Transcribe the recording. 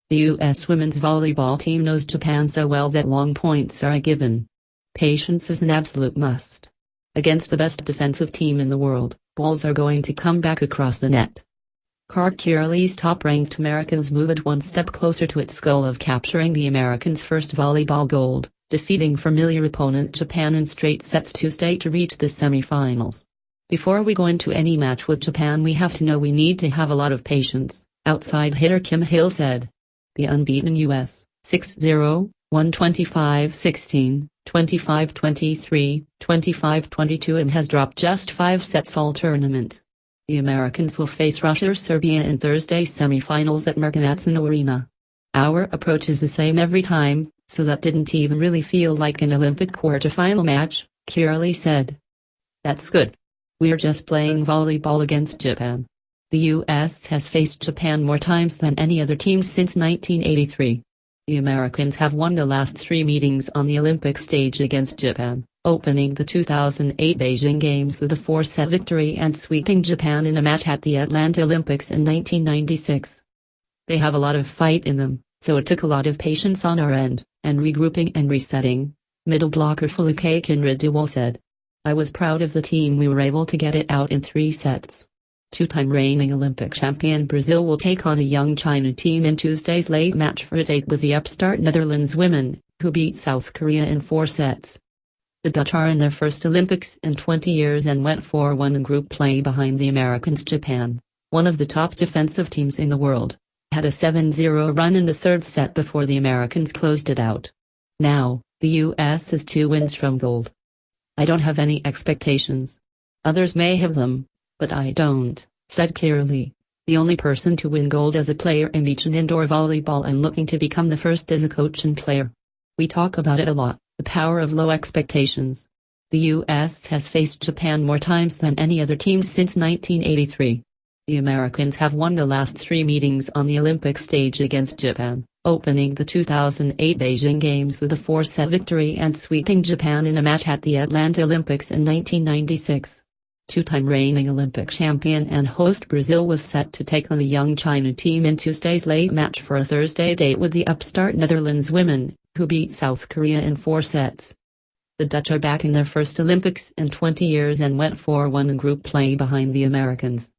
The U.S. women's volleyball team knows Japan so well that long points are a given. Patience is an absolute must. Against the best defensive team in the world, balls are going to come back across the net. Currently's top-ranked Americans move it one step closer to its goal of capturing the Americans' first volleyball gold, defeating familiar opponent Japan in straight sets Tuesday to reach the semifinals. Before we go into any match with Japan, we have to know we need to have a lot of patience, outside hitter Kim Hill said. The unbeaten U.S. 6-0, 125-16, 25-23, 25-22 and has dropped just 5 sets all tournament. The Americans will face Russia or Serbia in Thursday's semifinals at Mercanatson Arena. Our approach is the same every time, so that didn't even really feel like an Olympic quarterfinal match, Curley said. That's good. We're just playing volleyball against Japan. The U.S. has faced Japan more times than any other team since 1983. The Americans have won the last 3 meetings on the Olympic stage against Japan, opening the 2008 Beijing Games with a 4-set victory and sweeping Japan in a match at the Atlanta Olympics in 1996. They have a lot of fight in them, so it took a lot of patience on our end, and regrouping and resetting, middle blocker Felipe Kinraduel said. I was proud of the team. We were able to get it out in 3 sets. 2-time reigning Olympic champion Brazil will take on a young China team in Tuesday's late match for a date with the upstart Netherlands women, who beat South Korea in 4 sets. The Dutch are in their first Olympics in 20 years and went 4-1 in group play behind the Americans. Japan, one of the top defensive teams in the world, had a 7-0 run in the 3rd set before the Americans closed it out. Now, the U.S. is 2 wins from gold. I don't have any expectations. Others may have them, but I don't, said Curley, the only person to win gold as a player in beach and indoor volleyball and looking to become the first as a coach and player. We talk about it a lot, the power of low expectations. The U.S. has faced Japan more times than any other team since 1983. The Americans have won the last 3 meetings on the Olympic stage against Japan, opening the 2008 Beijing Games with a 4-set victory and sweeping Japan in a match at the Atlanta Olympics in 1996. 2-time reigning Olympic champion and host Brazil was set to take on a young China team in Tuesday's late match for a Thursday date with the upstart Netherlands women, who beat South Korea in 4 sets. The Dutch are back in their first Olympics in 20 years and went 4-1 in group play behind the Americans.